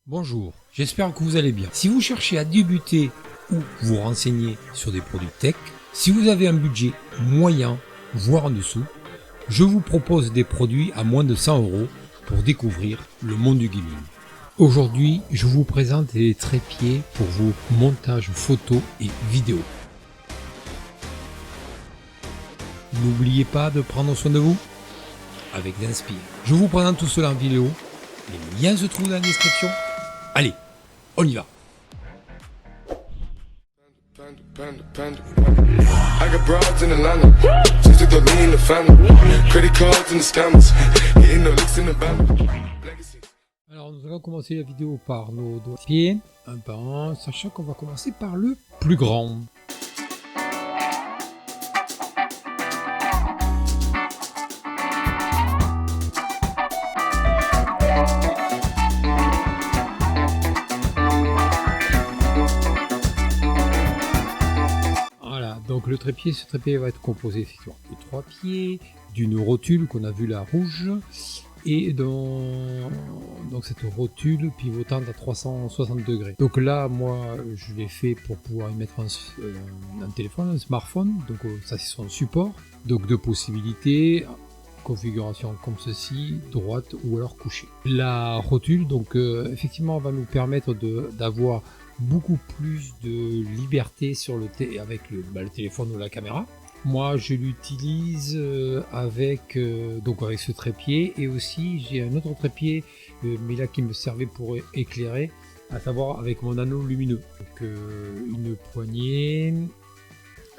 Bonjour, j'espère que vous allez bien. Si vous cherchez à débuter ou vous renseigner sur des produits tech, si vous avez un budget moyen, voire en dessous, je vous propose des produits à moins de 100 € pour découvrir le monde du gaming. Aujourd'hui, je vous présente les trépieds pour vos montages photos et vidéos. N'oubliez pas de prendre soin de vous avec l'Inspire. Je vous présente tout cela en vidéo. Les liens se trouvent dans la description. Allez, on y va. Alors nous allons commencer la vidéo par nos dossiers, un par un, sachant qu'on va commencer par le plus grand. Donc le trépied, ce trépied va être composé effectivement de 3 pieds, d'une rotule qu'on a vu là rouge, et donc cette rotule pivotante à 360 degrés. Donc là, moi, je l'ai fait pour pouvoir y mettre un téléphone, un smartphone, donc ça c'est son support. Donc deux possibilités, configuration comme ceci, droite ou alors couchée. La rotule, donc effectivement, va nous permettre d'avoir beaucoup plus de liberté sur avec le téléphone ou la caméra. Moi je l'utilise avec ce trépied, et aussi j'ai un autre trépied mais là qui me servait pour éclairer, à savoir avec mon anneau lumineux. Donc une poignée,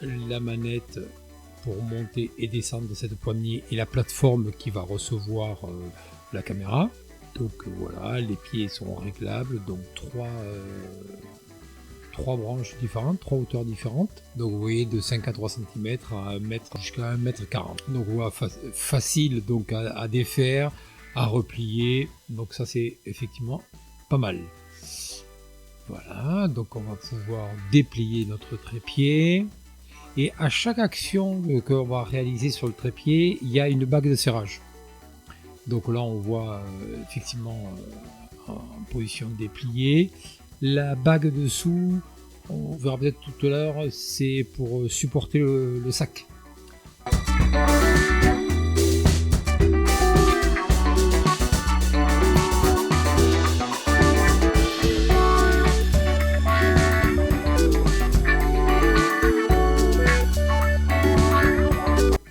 la manette pour monter et descendre de cette poignée et la plateforme qui va recevoir la caméra. Donc voilà, les pieds sont réglables, donc trois branches différentes, 3 hauteurs différentes. Donc vous voyez, de 5 à 3 cm à 1 mètre jusqu'à 1,40 m. Donc voilà, facile donc à défaire, à replier. Donc ça c'est effectivement pas mal. Voilà, donc on va pouvoir déplier notre trépied. Et à chaque action qu'on va réaliser sur le trépied, il y a une bague de serrage. Donc là on voit effectivement en position dépliée. La bague dessous, on verra peut-être tout à l'heure, c'est pour supporter le sac.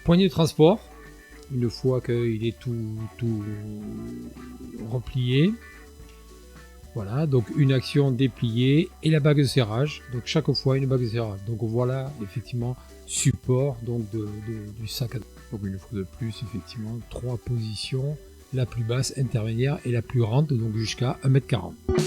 Poignée de transport, une fois qu'il est tout replié. Voilà, donc une action dépliée et la bague de serrage. Donc chaque fois une bague de serrage. Donc voilà effectivement support donc du sac à dos. Donc une fois de plus effectivement 3 positions, la plus basse, intermédiaire et la plus grande, donc jusqu'à 1,40 m.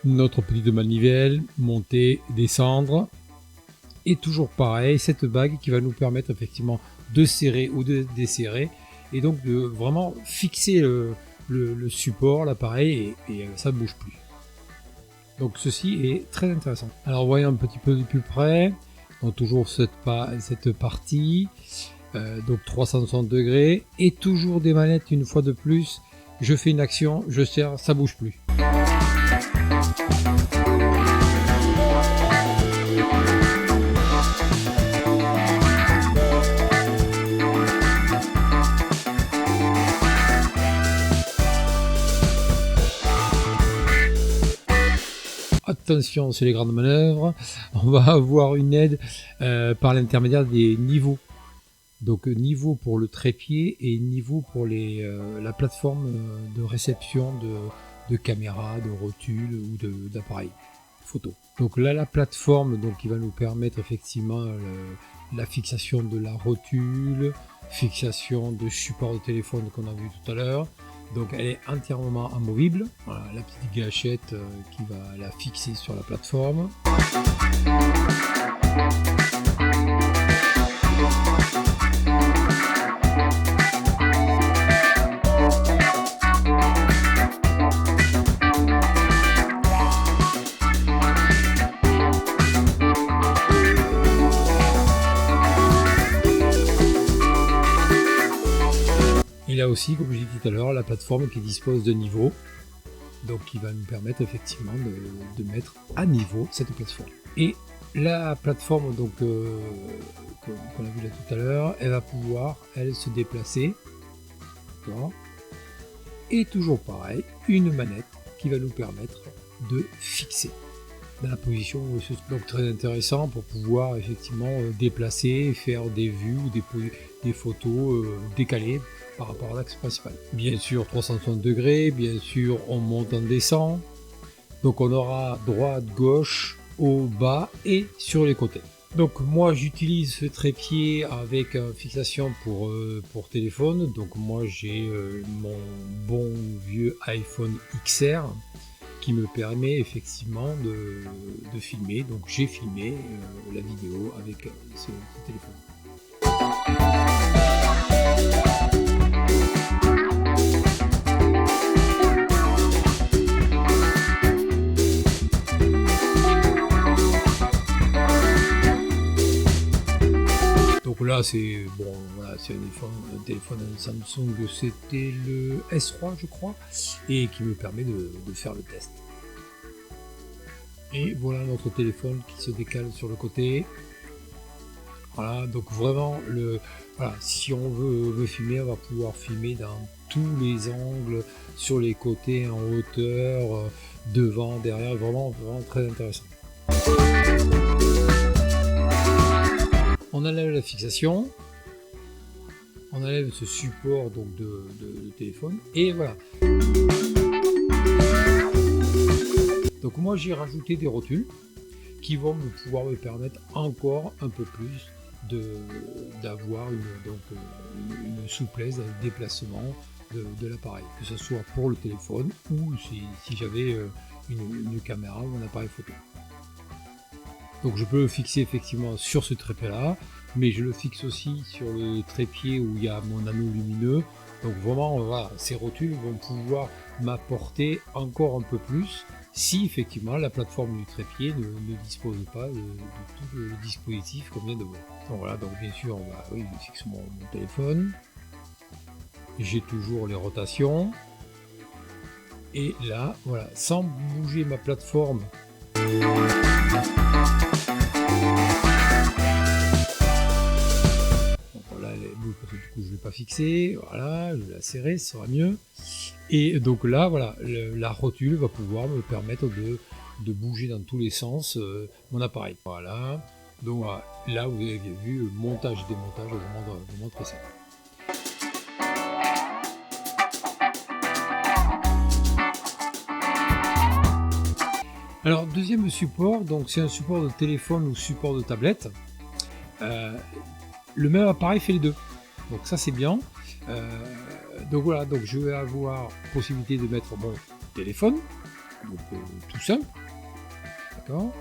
Notre petite manivelle, monter, descendre, et toujours pareil, cette bague qui va nous permettre effectivement de serrer ou de desserrer, et donc de vraiment fixer le support, l'appareil, et ça ne bouge plus. Donc ceci est très intéressant. Alors voyons un petit peu de plus près, donc toujours cette partie, donc 360 degrés, et toujours des manettes une fois de plus, je fais une action, je serre, ça bouge plus. Attention sur les grandes manœuvres, on va avoir une aide par l'intermédiaire des niveaux. Donc niveau pour le trépied et niveau pour la plateforme de réception de caméra, de rotule ou d'appareil photo. Donc là la plateforme donc, qui va nous permettre effectivement la fixation de la rotule, fixation de support de téléphone qu'on a vu tout à l'heure. Donc elle est entièrement amovible. Voilà, la petite gâchette qui va la fixer sur la plateforme. aussi, comme je l'ai dit tout à l'heure, la plateforme qui dispose de niveaux, donc qui va nous permettre effectivement de mettre à niveau cette plateforme. Et la plateforme donc qu'on a vu là tout à l'heure, elle va pouvoir se déplacer, d'accord. Et toujours pareil, une manette qui va nous permettre de fixer dans la position, donc très intéressant pour pouvoir effectivement déplacer, faire des vues ou des photos décalées par rapport à l'axe principal. Bien sûr 360 degrés, bien sûr on monte, on descend, donc on aura droite, gauche, haut, bas et sur les côtés. Donc moi j'utilise ce trépied avec fixation pour téléphone, donc moi j'ai mon bon vieux iPhone XR qui me permet effectivement de filmer, donc j'ai filmé la vidéo avec ce téléphone. Donc là c'est bon, voilà, c'est un téléphone Samsung, c'était le S3 je crois, et qui me permet de faire le test. Et voilà notre téléphone qui se décale sur le côté. Voilà, donc vraiment voilà, si on veut filmer, on va pouvoir filmer dans tous les angles, sur les côtés, en hauteur, devant, derrière, vraiment très intéressant. On enlève la fixation, on enlève ce support donc de téléphone, et voilà. Donc moi j'ai rajouté des rotules qui vont pouvoir me permettre encore un peu plus d'avoir une souplesse dans le déplacement de l'appareil, que ce soit pour le téléphone ou si j'avais une caméra ou un appareil photo. Donc je peux le fixer effectivement sur ce trépied là, mais je le fixe aussi sur le trépied où il y a mon anneau lumineux. Donc vraiment voilà, ces rotules vont pouvoir m'apporter encore un peu plus si effectivement la plateforme du trépied ne dispose pas de tout le dispositif qu'on vient de voir. Donc voilà, donc bien sûr je fixe mon téléphone, j'ai toujours les rotations, et là voilà, sans bouger ma plateforme, parce que du coup je ne vais pas fixer, voilà, je vais la serrer, ce sera mieux. Et donc là, voilà, la rotule va pouvoir me permettre de bouger dans tous les sens mon appareil. Voilà, donc voilà, là vous avez vu, montage et démontage, vraiment très simple. Alors deuxième support, donc c'est un support de téléphone ou support de tablette. Le même appareil fait les deux, donc ça c'est bien. Donc voilà, donc je vais avoir possibilité de mettre mon téléphone, donc tout simple, d'accord.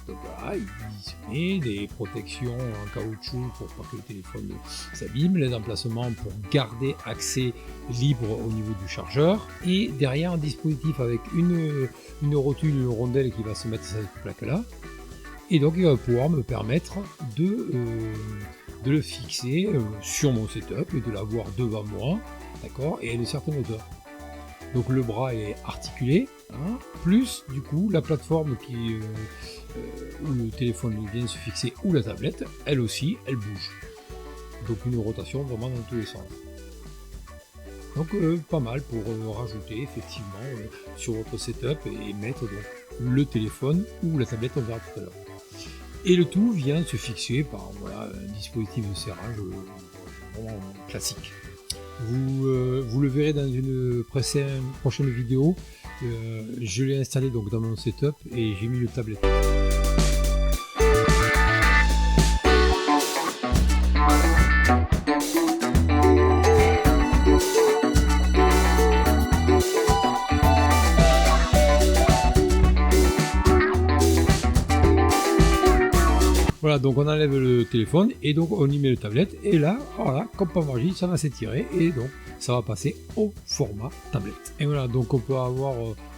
Donc voilà, il se met des protections en caoutchouc pour pas que le téléphone s'abîme, les emplacements pour garder accès libre au niveau du chargeur, et derrière un dispositif avec une rotule, une rondelle qui va se mettre sur cette plaque là, et donc il va pouvoir me permettre de le fixer sur mon setup et de l'avoir devant moi, d'accord, et à une certaine hauteur. Donc le bras est articulé, hein, plus du coup la plateforme où le téléphone vient se fixer, ou la tablette, elle aussi, elle bouge. Donc une rotation vraiment dans tous les sens. Donc pas mal pour rajouter effectivement sur votre setup et mettre donc le téléphone ou la tablette, on verra tout à l'heure. Et le tout vient se fixer par voilà, un dispositif de serrage vraiment classique. Vous le verrez dans une prochaine vidéo. Je l'ai installé donc dans mon setup et j'ai mis le tablette. Voilà, donc on enlève le téléphone et donc on y met le tablette, et là, voilà, comme par magie, ça va s'étirer et donc ça va passer au format tablette. Et voilà, donc on peut avoir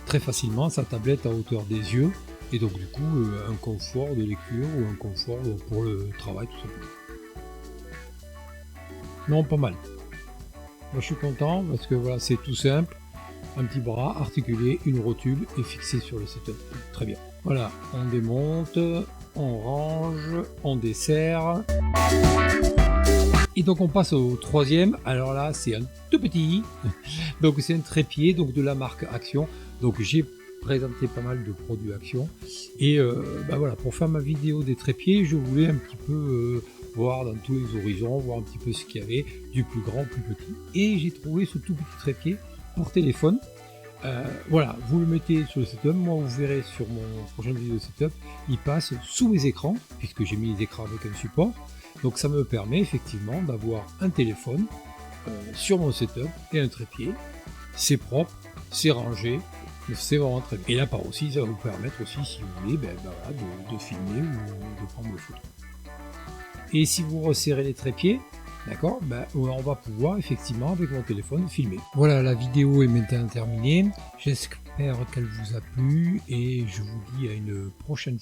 très facilement sa tablette à hauteur des yeux, et donc du coup un confort de lecture ou un confort pour le travail tout simplement. Non, pas mal. Moi je suis content parce que voilà, c'est tout simple. Un petit bras articulé, une rotule et fixé sur le setup. Très bien. Voilà, on démonte, on range, on dessert. Et donc on passe au troisième. Alors là, c'est un tout petit. Donc c'est un trépied donc de la marque Action. Donc j'ai présenté pas mal de produits Action. Et voilà, pour faire ma vidéo des trépieds, je voulais un petit peu voir dans tous les horizons, voir un petit peu ce qu'il y avait, du plus grand au plus petit. Et j'ai trouvé ce tout petit trépied pour téléphone. Voilà, vous le mettez sur le setup. Moi, vous verrez sur mon prochaine vidéo de setup, il passe sous mes écrans, puisque j'ai mis les écrans avec un support. Donc ça me permet effectivement d'avoir un téléphone sur mon setup et un trépied. C'est propre, c'est rangé, c'est vraiment très bien. Et là par aussi, ça va vous permettre aussi, si vous voulez, de filmer ou de prendre des photos. Et si vous resserrez les trépieds, d'accord, on va pouvoir effectivement avec mon téléphone filmer. Voilà, la vidéo est maintenant terminée. J'espère qu'elle vous a plu et je vous dis à une prochaine fois.